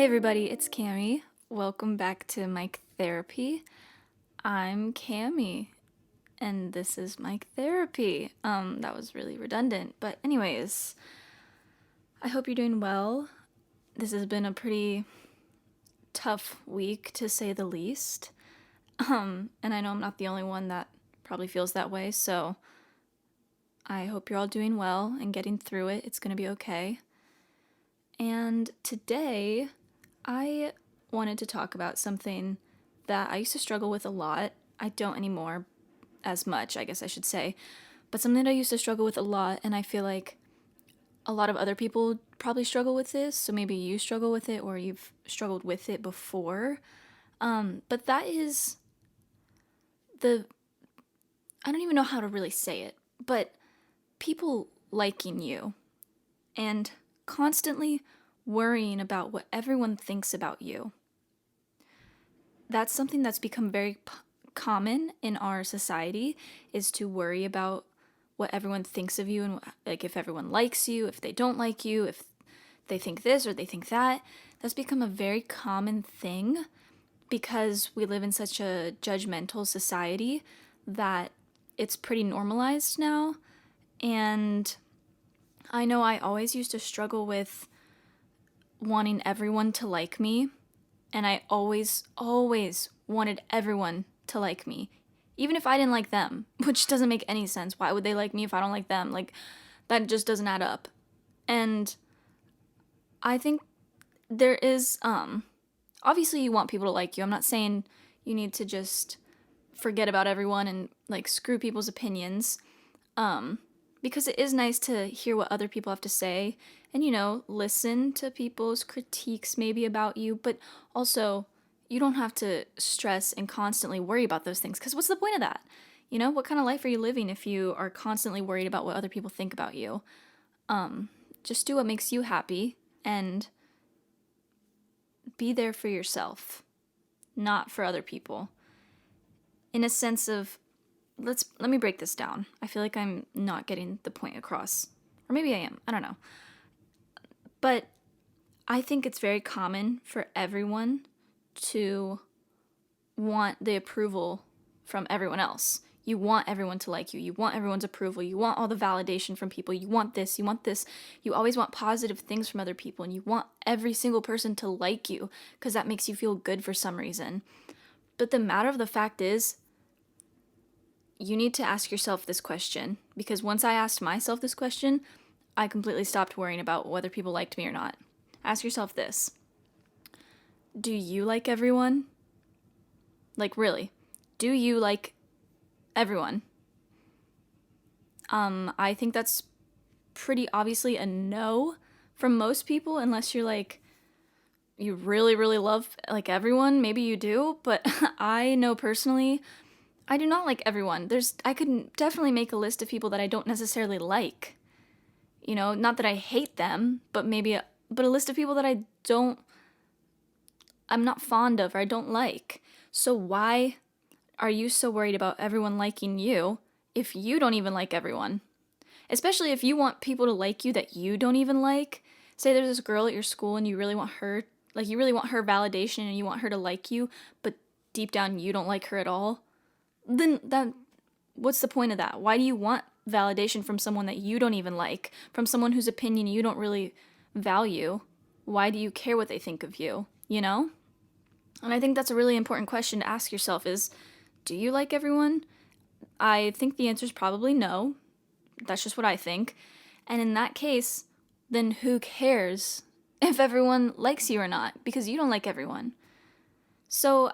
everybody, it's Cami. Welcome back to Mike Therapy. I'm Cami, and this is Mike Therapy. That was really redundant, but anyways, I hope you're doing well. This has been a pretty tough week, to say the least. And I know I'm not the only one that probably feels that way, so I hope you're all doing well and getting through it. It's gonna be okay. And today, I wanted to talk about something that I used to struggle with a lot. I don't anymore as much, I guess I should say. But something that I used to struggle with a lot, and I feel like a lot of other people probably struggle with this. So maybe you struggle with it or you've struggled with it before. But that is I don't even know how to really say it, but people liking you and constantly worrying about what everyone thinks about you. That's something that's become very common in our society, is to worry about what everyone thinks of you and like if everyone likes you, if they don't like you, if they think this or they think that. That's become a very common thing because we live in such a judgmental society that it's pretty normalized now. And I know I always used to struggle with wanting everyone to like me, and I always wanted everyone to like me, even if I didn't like them, which doesn't make any sense. Why would they like me if I don't like them? Like, that just doesn't add up. And I think there is, obviously you want people to like you. I'm not saying you need to just forget about everyone and, like, screw people's opinions, because it is nice to hear what other people have to say and, listen to people's critiques maybe about you, but also you don't have to stress and constantly worry about those things, because what's the point of that? What kind of life are you living if you are constantly worried about what other people think about you? Just do what makes you happy and be there for yourself, not for other people. In a sense of, let me break this down. I feel like I'm not getting the point across. Or maybe I am. I don't know. But I think it's very common for everyone to want the approval from everyone else. You want everyone to like you. You want everyone's approval. You want all the validation from people. You want this. You want this. You always want positive things from other people. And you want every single person to like you because that makes you feel good for some reason. But the matter of the fact is, you need to ask yourself this question, because once I asked myself this question, I completely stopped worrying about whether people liked me or not. Ask yourself this. Do you like everyone? Like, really? Do you like everyone? I think that's pretty obviously a no from most people, unless you're like, you really, really love like everyone. Maybe you do, but I know personally, I do not like everyone. I could definitely make a list of people that I don't necessarily like. Not that I hate them, but a list of people that I'm not fond of or I don't like. So why are you so worried about everyone liking you if you don't even like everyone? Especially if you want people to like you that you don't even like. Say there's this girl at your school and you really want her validation and you want her to like you, but deep down you don't like her at all. Then what's the point of that? Why do you want validation from someone that you don't even like, from someone whose opinion you don't really value? Why do you care what they think of you, And I think that's a really important question to ask yourself is, do you like everyone? I think the answer is probably no. That's just what I think. And in that case, then who cares if everyone likes you or not? Because you don't like everyone. So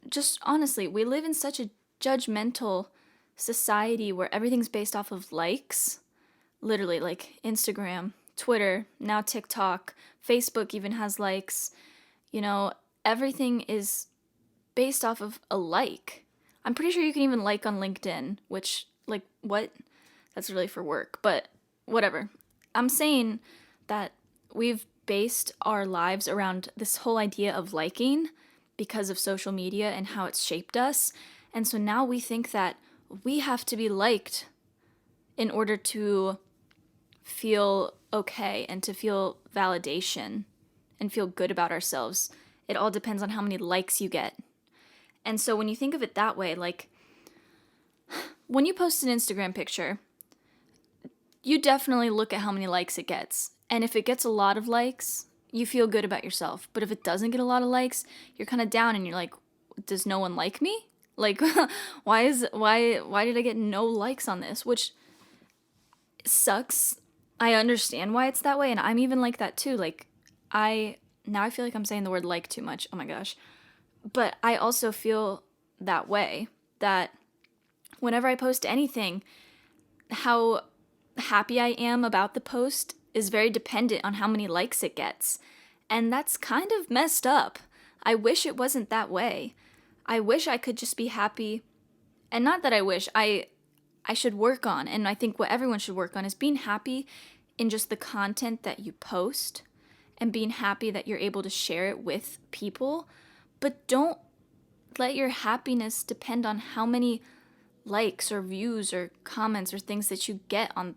just honestly, we live in such a judgmental society where everything's based off of likes. Literally, like Instagram, Twitter, now TikTok, Facebook even has likes. Everything is based off of a like. I'm pretty sure you can even like on LinkedIn, which, like, what? That's really for work, but whatever. I'm saying that we've based our lives around this whole idea of liking because of social media and how it's shaped us. And so now we think that we have to be liked in order to feel okay and to feel validation and feel good about ourselves. It all depends on how many likes you get. And so when you think of it that way, like when you post an Instagram picture, you definitely look at how many likes it gets. And if it gets a lot of likes, you feel good about yourself. But if it doesn't get a lot of likes, you're kind of down and you're like, does no one like me? Like, why did I get no likes on this? Which sucks. I understand why it's that way, and I'm even like that too. Like, now I feel like I'm saying the word like too much. Oh my gosh. But I also feel that way, that whenever I post anything, how happy I am about the post is very dependent on how many likes it gets. And that's kind of messed up. I wish it wasn't that way. I wish I could just be happy. And not that I wish, I should work on, and I think what everyone should work on is being happy in just the content that you post and being happy that you're able to share it with people. But don't let your happiness depend on how many likes or views or comments or things that you get on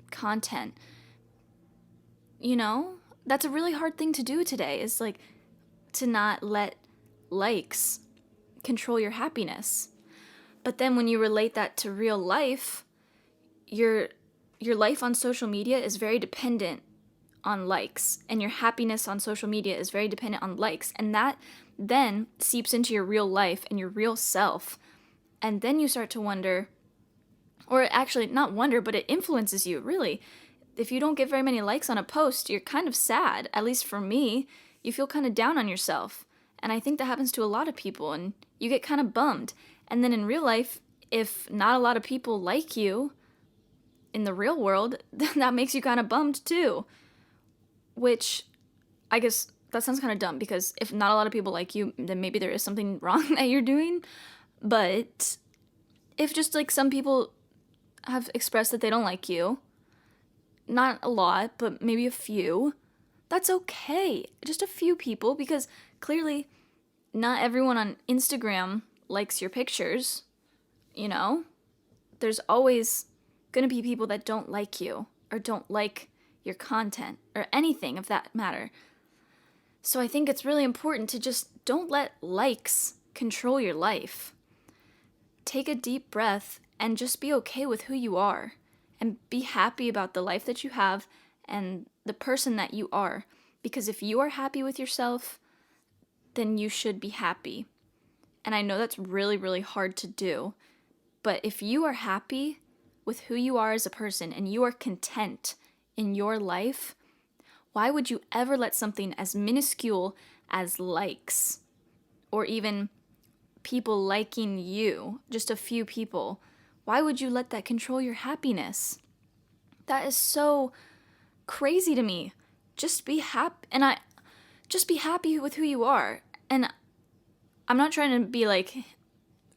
content. You know, that's a really hard thing to do today, is like to not let likes control your happiness. But then when you relate that to real life, your life on social media is very dependent on likes, and your happiness on social media is very dependent on likes, and that then seeps into your real life and your real self. And then you start to wonder, or actually not wonder, but it influences you, really. If you don't get very many likes on a post, you're kind of sad. At least for me, you feel kind of down on yourself. And I think that happens to a lot of people, and you get kind of bummed. And then in real life, if not a lot of people like you in the real world, then that makes you kind of bummed too. Which, I guess that sounds kind of dumb, because if not a lot of people like you, then maybe there is something wrong that you're doing. But if just like some people have expressed that they don't like you, not a lot, but maybe a few, that's okay. Just a few people, because clearly not everyone on Instagram likes your pictures, you know? There's always gonna be people that don't like you or don't like your content or anything of that matter. So I think it's really important to just don't let likes control your life. Take a deep breath and just be okay with who you are, and be happy about the life that you have and the person that you are. Because if you are happy with yourself, then you should be happy. And I know that's really, really hard to do. But if you are happy with who you are as a person and you are content in your life, why would you ever let something as minuscule as likes, or even people liking you, just a few people, why would you let that control your happiness? That is so crazy to me. Just be happy, and just be happy with who you are. And I'm not trying to be like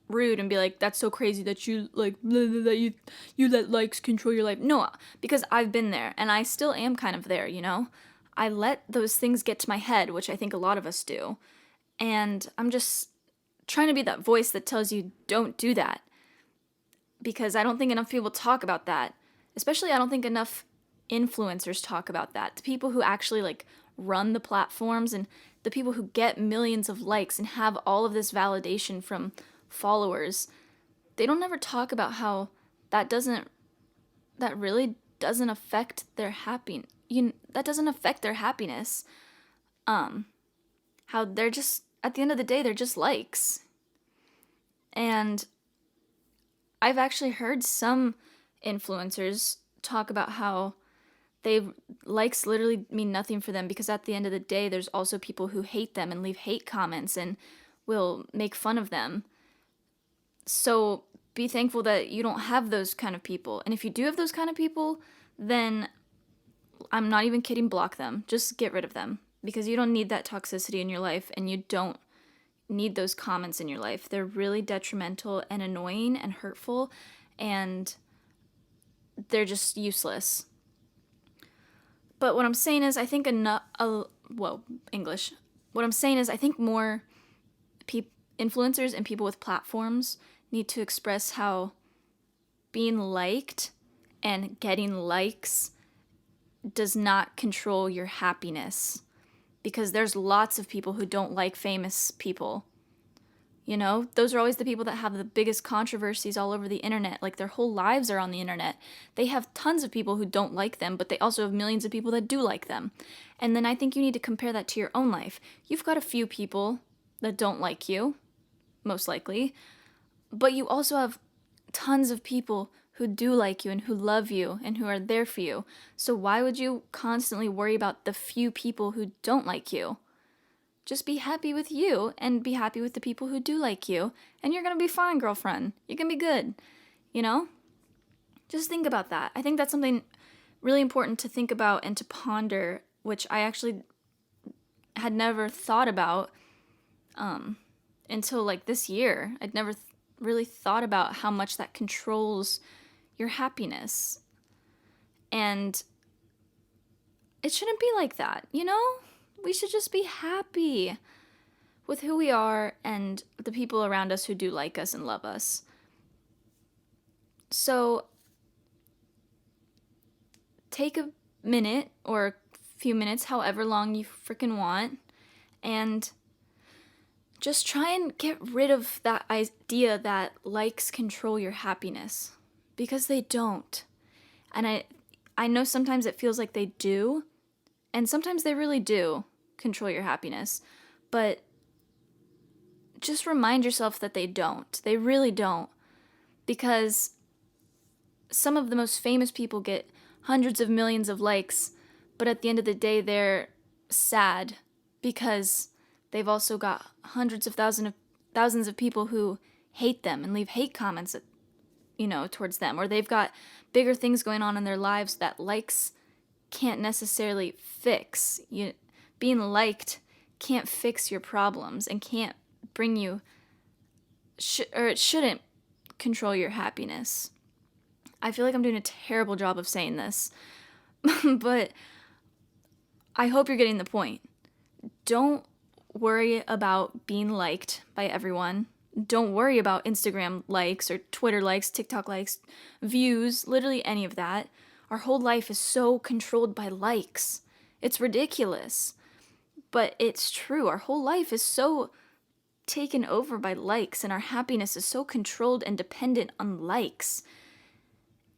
rude and be like, that's so crazy that you like that you let likes control your life. No, because I've been there, and I still am kind of there, you know? I let those things get to my head, which I think a lot of us do. And I'm just trying to be that voice that tells you don't do that. Because I don't think enough people talk about that. Especially I don't think enough influencers talk about that. The people who actually like run the platforms, and the people who get millions of likes and have all of this validation from followers, they don't ever talk about how that really doesn't affect their that doesn't affect their happiness. How they're just, at the end of the day, they're just likes. And I've actually heard some influencers talk about how likes literally mean nothing for them, because at the end of the day, there's also people who hate them and leave hate comments and will make fun of them. So be thankful that you don't have those kind of people. And if you do have those kind of people, then I'm not even kidding, block them. Just get rid of them, because you don't need that toxicity in your life, and you don't need those comments in your life. They're really detrimental and annoying and hurtful, and they're just useless. But what I'm saying is, I think English. What I'm saying is, I think more influencers and people with platforms need to express how being liked and getting likes does not control your happiness. because there's lots of people who don't like famous people. You know, those are always the people that have the biggest controversies all over the internet. Like, their whole lives are on the internet. They have tons of people who don't like them, but they also have millions of people that do like them. And then I think you need to compare that to your own life. You've got a few people that don't like you, most likely, but you also have tons of people who do like you and who love you and who are there for you. So why would you constantly worry about the few people who don't like you? Just be happy with you and be happy with the people who do like you, and you're gonna be fine, girlfriend. You can be good, you know? Just think about that. I think that's something really important to think about and to ponder, which I actually had never thought about until like this year. I'd never really thought about how much that controls your happiness. And it shouldn't be like that, you know? We should just be happy with who we are and the people around us who do like us and love us. So take a minute or a few minutes, however long you freaking want, and just try and get rid of that idea that likes control your happiness, because they don't. And I know sometimes it feels like they do, and sometimes they really do control your happiness, but just remind yourself that they don't. They really don't. Because some of the most famous people get hundreds of millions of likes, but at the end of the day, they're sad because they've also got hundreds of thousands of people who hate them and leave hate comments, towards them, or they've got bigger things going on in their lives that likes can't necessarily fix. Being liked can't fix your problems and can't bring you, or it shouldn't control your happiness. I feel like I'm doing a terrible job of saying this, but I hope you're getting the point. Don't worry about being liked by everyone. Don't worry about Instagram likes or Twitter likes, TikTok likes, views, literally any of that. Our whole life is so controlled by likes. It's ridiculous. But it's true. Our whole life is so taken over by likes, and our happiness is so controlled and dependent on likes.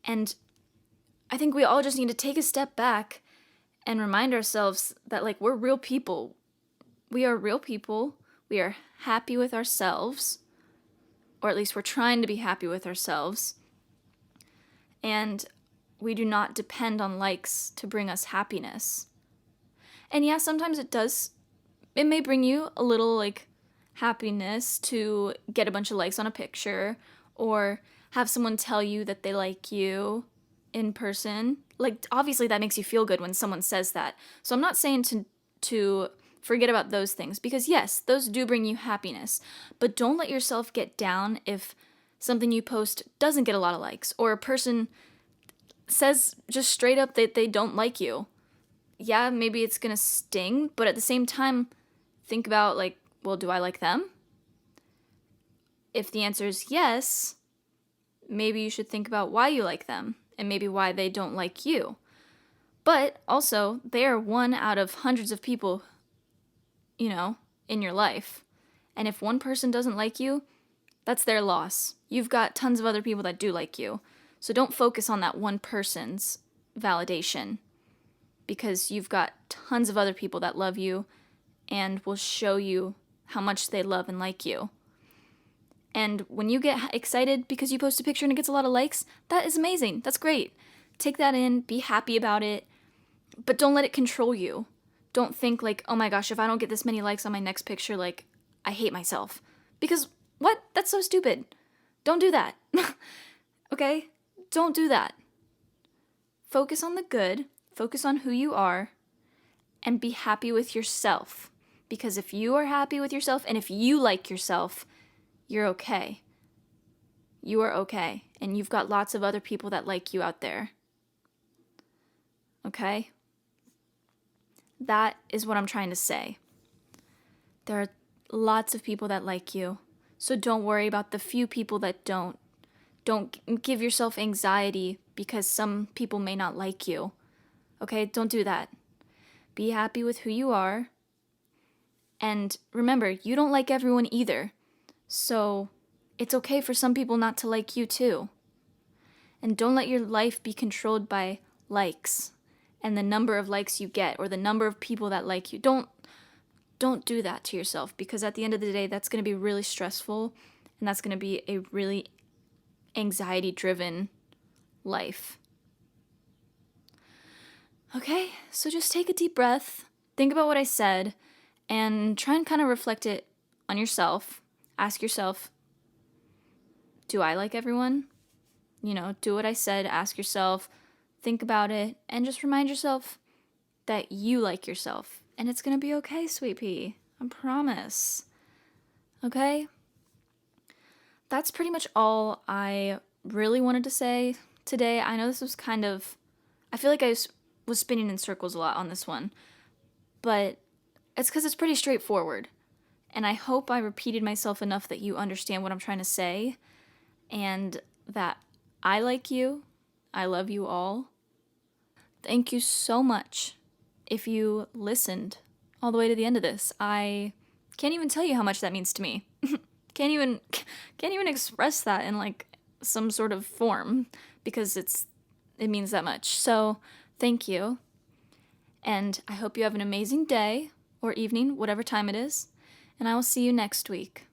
And I think we all just need to take a step back and remind ourselves that, like, we're real people. We are real people. We are happy with ourselves, or at least we're trying to be happy with ourselves. And we do not depend on likes to bring us happiness. And yeah, sometimes it may bring you a little, like, happiness to get a bunch of likes on a picture, or have someone tell you that they like you in person. Like, obviously that makes you feel good when someone says that. So I'm not saying to forget about those things, because yes, those do bring you happiness. But don't let yourself get down if something you post doesn't get a lot of likes, or a person says just straight up that they don't like you. Yeah, maybe it's gonna sting, but at the same time, think about, like, well, do I like them? If the answer is yes, maybe you should think about why you like them, and maybe why they don't like you. But also, they are one out of hundreds of people, in your life. And if one person doesn't like you, that's their loss. You've got tons of other people that do like you. So don't focus on that one person's validation, because you've got tons of other people that love you and will show you how much they love and like you. And when you get excited because you post a picture and it gets a lot of likes, that is amazing. That's great. Take that in, be happy about it, but don't let it control you. Don't think like, oh my gosh, if I don't get this many likes on my next picture, like, I hate myself. Because what? That's so stupid. Don't do that. Okay? Don't do that. Focus on the good, focus on who you are, and be happy with yourself. Because if you are happy with yourself, and if you like yourself, you're okay. You are okay. And you've got lots of other people that like you out there. Okay? That is what I'm trying to say. There are lots of people that like you. So don't worry about the few people that don't. Don't give yourself anxiety because some people may not like you. Okay? Don't do that. Be happy with who you are And remember, you don't like everyone either. So it's okay for some people not to like you too. And don't let your life be controlled by likes and the number of likes you get or the number of people that like you. Don't do that to yourself, because at the end of the day, that's going to be really stressful, and that's going to be a really anxiety-driven life. Okay, so just take a deep breath, think about what I said, and try and kind of reflect it on yourself. Ask yourself, do I like everyone? Do what I said, ask yourself, think about it, and just remind yourself that you like yourself. And it's gonna be okay, sweet pea. I promise. Okay? That's pretty much all I really wanted to say today. I know this was I feel like I was spinning in circles a lot on this one, but it's because it's pretty straightforward. And I hope I repeated myself enough that you understand what I'm trying to say, and that I like you. I love you all. Thank you so much if you listened all the way to the end of this. I can't even tell you how much that means to me. can't even express that in like some sort of form, because it means that much. So, thank you. And I hope you have an amazing day or evening, whatever time it is. And I will see you next week.